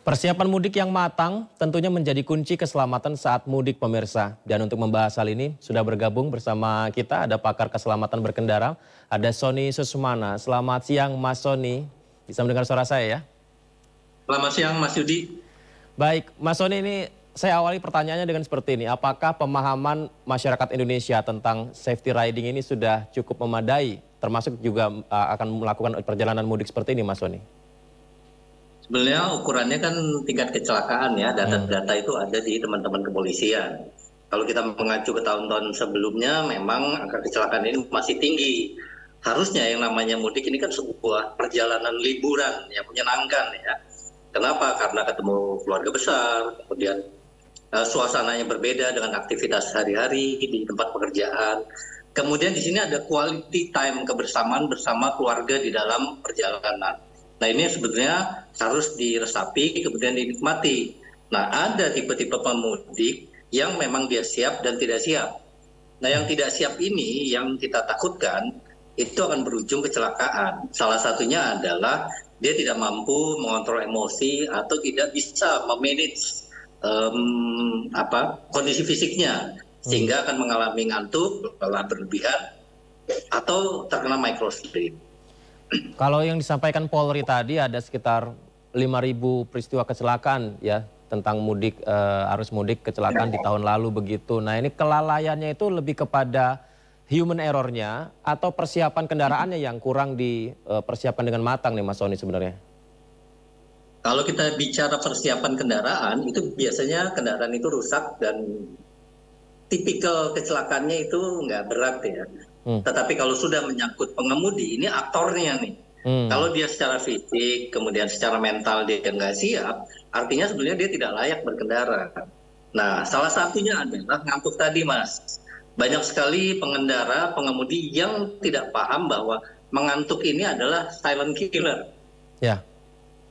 Persiapan mudik yang matang tentunya menjadi kunci keselamatan saat mudik pemirsa. Dan untuk membahas hal ini sudah bergabung bersama kita ada pakar keselamatan berkendara, ada Sony Susmana. Selamat siang Mas Sony, bisa mendengar suara saya ya? Selamat siang Mas Yudi. Baik, Mas Sony, ini saya awali pertanyaannya dengan seperti ini. Apakah pemahaman masyarakat Indonesia tentang safety riding ini sudah cukup memadai, termasuk juga akan melakukan perjalanan mudik seperti ini Mas Sony? Sebenarnya ukurannya kan tingkat kecelakaan ya, data-data itu ada di teman-teman kepolisian. Kalau kita mengacu ke tahun-tahun sebelumnya, memang angka kecelakaan ini masih tinggi. Harusnya yang namanya mudik ini kan sebuah perjalanan liburan yang menyenangkan ya. Kenapa? Karena ketemu keluarga besar, kemudian suasananya berbeda dengan aktivitas sehari-hari di tempat pekerjaan. Kemudian di sini ada quality time kebersamaan bersama keluarga di dalam perjalanan. Nah ini sebetulnya harus diresapi kemudian dinikmati. Nah ada tipe-tipe pemudik yang memang dia siap dan tidak siap. Nah yang tidak siap ini yang kita takutkan itu akan berujung kecelakaan. Salah satunya adalah dia tidak mampu mengontrol emosi atau tidak bisa memanage kondisi fisiknya sehingga akan mengalami ngantuk, lelah berlebihan atau terkena microsleep. Kalau yang disampaikan Polri tadi ada sekitar 5.000 peristiwa kecelakaan ya tentang mudik, arus mudik kecelakaan di tahun lalu begitu. Nah ini kelalaiannya itu lebih kepada human error-nya atau persiapan kendaraannya yang kurang dipersiapkan dengan matang nih Mas Sony sebenarnya? Kalau kita bicara persiapan kendaraan itu biasanya kendaraan itu rusak dan tipikal kecelakaannya itu nggak berat ya. Tetapi kalau sudah menyangkut pengemudi, ini aktornya nih. Kalau dia secara fisik, kemudian secara mental dia nggak siap, artinya sebenarnya dia tidak layak berkendara. Nah, salah satunya adalah ngantuk tadi, Mas. Banyak sekali pengendara, pengemudi yang tidak paham bahwa mengantuk ini adalah silent killer. Ya,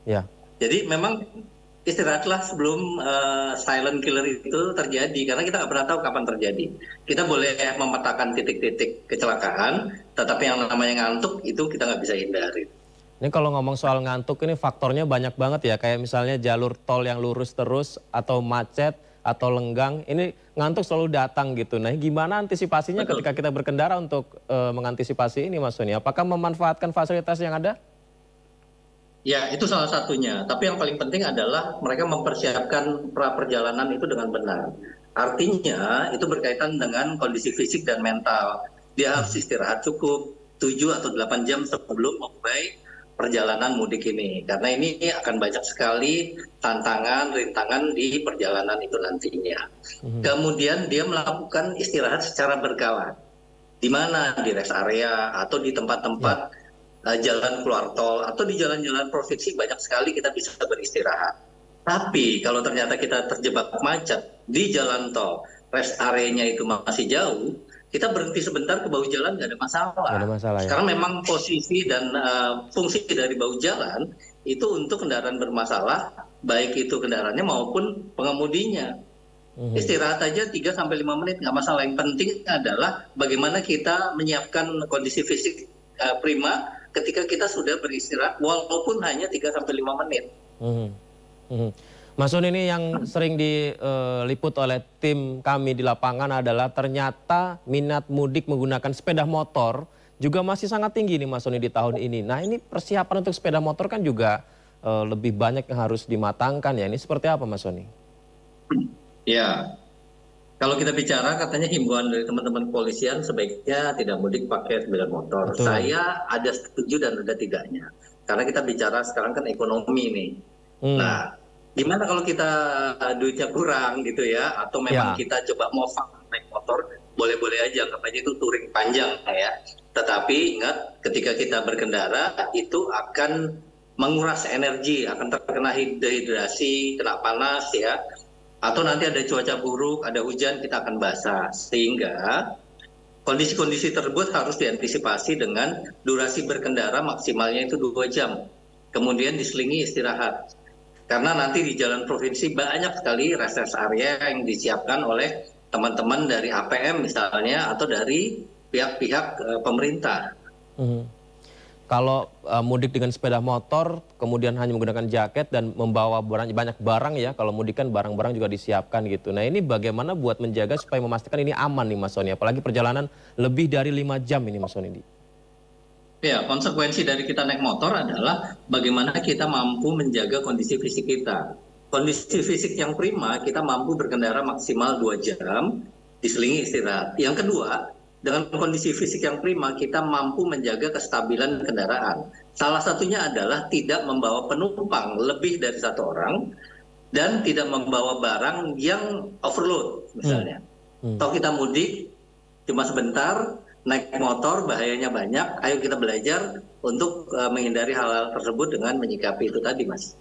ya. Jadi memang istirahatlah sebelum silent killer itu terjadi, karena kita nggak pernah tahu kapan terjadi. Kita boleh memetakan titik-titik kecelakaan, tetapi yang namanya ngantuk itu kita nggak bisa hindari. Ini kalau ngomong soal ngantuk ini faktornya banyak banget ya, kayak misalnya jalur tol yang lurus terus atau macet atau lenggang, ini ngantuk selalu datang gitu. Nah gimana antisipasinya ketika kita berkendara untuk mengantisipasi ini Mas Sony? Apakah memanfaatkan fasilitas yang ada? Ya, itu salah satunya. Tapi yang paling penting adalah mereka mempersiapkan pra-perjalanan itu dengan benar. Artinya, itu berkaitan dengan kondisi fisik dan mental. Dia harus istirahat cukup 7 atau 8 jam sebelum memulai perjalanan mudik ini. Karena ini akan banyak sekali tantangan, rintangan di perjalanan itu nantinya. Kemudian dia melakukan istirahat secara berkala. Di mana? Di rest area atau di tempat-tempat jalan keluar tol atau di jalan-jalan provinsi banyak sekali kita bisa beristirahat. Tapi kalau ternyata kita terjebak macet di jalan tol, rest area-nya itu masih jauh, kita berhenti sebentar ke bahu jalan nggak ada masalah. Nggak ada masalah ya. Sekarang memang posisi dan fungsi dari bahu jalan itu untuk kendaraan bermasalah, baik itu kendaraannya maupun pengemudinya. Istirahat aja 3-5 menit nggak masalah. Yang penting adalah bagaimana kita menyiapkan kondisi fisik prima ketika kita sudah beristirahat walaupun hanya 3-5 menit. Mas Sony, ini yang sering diliput oleh tim kami di lapangan adalah ternyata minat mudik menggunakan sepeda motor juga masih sangat tinggi nih Mas Sony di tahun ini. Nah ini persiapan untuk sepeda motor kan juga lebih banyak yang harus dimatangkan ya. Ini seperti apa Mas Sony? Ya. Kalau kita bicara katanya himbauan dari teman-teman kepolisian sebaiknya tidak mudik pakai sepeda motor. Betul. Saya ada setuju dan ada tidaknya. Karena kita bicara sekarang kan ekonomi nih. Nah, gimana kalau kita duitnya kurang gitu ya, atau memang kita coba mau naik motor, boleh-boleh aja, anggap aja itu touring panjang ya. Tetapi ingat ketika kita berkendara itu akan menguras energi, akan terkena dehidrasi, kena panas ya. Atau nanti ada cuaca buruk, ada hujan, kita akan basah. Sehingga kondisi-kondisi tersebut harus diantisipasi dengan durasi berkendara maksimalnya itu 2 jam. Kemudian diselingi istirahat. Karena nanti di jalan provinsi banyak sekali rest area yang disiapkan oleh teman-teman dari APM misalnya, atau dari pihak-pihak pemerintah. kalau mudik dengan sepeda motor, kemudian hanya menggunakan jaket dan membawa banyak barang ya, kalau mudik kan barang-barang juga disiapkan gitu. Nah ini bagaimana buat menjaga supaya memastikan ini aman nih Mas Sony, apalagi perjalanan lebih dari 5 jam ini Mas Sony. Ya, konsekuensi dari kita naik motor adalah bagaimana kita mampu menjaga kondisi fisik kita. Kondisi fisik yang prima, kita mampu berkendara maksimal 2 jam, diselingi istirahat. Yang kedua, dengan kondisi fisik yang prima, kita mampu menjaga kestabilan kendaraan. Salah satunya adalah tidak membawa penumpang lebih dari 1 orang dan tidak membawa barang yang overload, misalnya. Atau kita mudik cuma sebentar, naik motor bahayanya banyak. Ayo kita belajar untuk menghindari hal-hal tersebut dengan menyikapi itu tadi, Mas.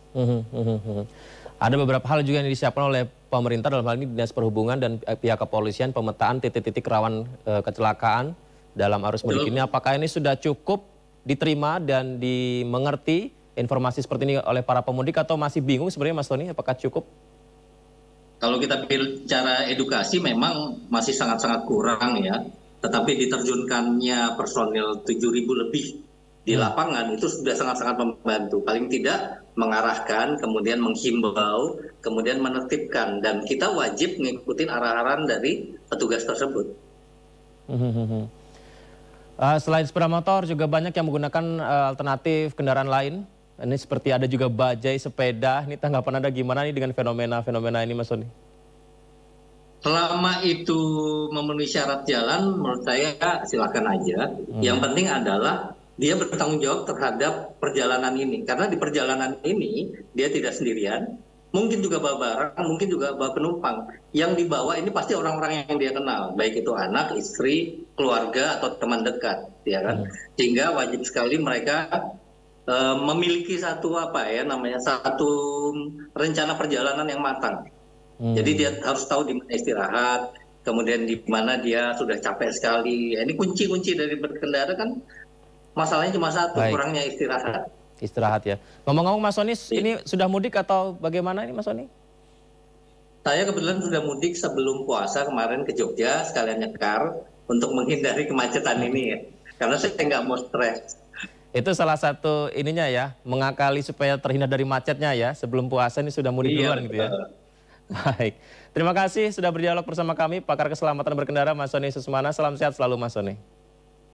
Ada beberapa hal juga yang disiapkan oleh pemerintah, dalam hal ini Dinas Perhubungan dan pihak kepolisian, pemetaan titik-titik rawan kecelakaan dalam arus mudik ini. Apakah ini sudah cukup diterima dan dimengerti informasi seperti ini oleh para pemudik, atau masih bingung sebenarnya Mas Tony, apakah cukup? Kalau kita bicara edukasi memang masih sangat-sangat kurang ya. Tetapi diterjunkannya personil 7.000 lebih di lapangan itu sudah sangat-sangat membantu. Paling tidak mengarahkan, kemudian menghimbau, kemudian menertibkan. Dan kita wajib mengikuti arahan dari petugas tersebut. Selain sepeda motor juga banyak yang menggunakan alternatif kendaraan lain. Ini seperti ada juga bajai sepeda. Ini tanggapan Anda gimana nih dengan fenomena-fenomena ini Mas Sony? Selama itu memenuhi syarat jalan, menurut saya silakan aja. Yang penting adalah dia bertanggung jawab terhadap perjalanan ini. Karena di perjalanan ini dia tidak sendirian, mungkin juga bawa barang, mungkin juga bawa penumpang. Yang dibawa ini pasti orang-orang yang dia kenal, baik itu anak, istri, keluarga, atau teman dekat, ya kan? Sehingga wajib sekali mereka memiliki satu satu rencana perjalanan yang matang. Jadi dia harus tahu di mana istirahat, kemudian di mana dia sudah capek sekali. Ini kunci-kunci dari berkendara kan, masalahnya cuma satu, kurangnya istirahat. Istirahat ya. Ngomong-ngomong Mas Sony, ini sudah mudik atau bagaimana ini Mas Sony? Saya kebetulan sudah mudik sebelum puasa kemarin ke Jogja, sekalian nyekar untuk menghindari kemacetan ini ya. Karena saya nggak mau stres. Itu salah satu ininya ya, mengakali supaya terhindar dari macetnya ya. Sebelum puasa ini sudah mudik duluan gitu ya. Baik, terima kasih sudah berdialog bersama kami, pakar keselamatan berkendara Mas Sony Susmana. Salam sehat selalu Mas Sony.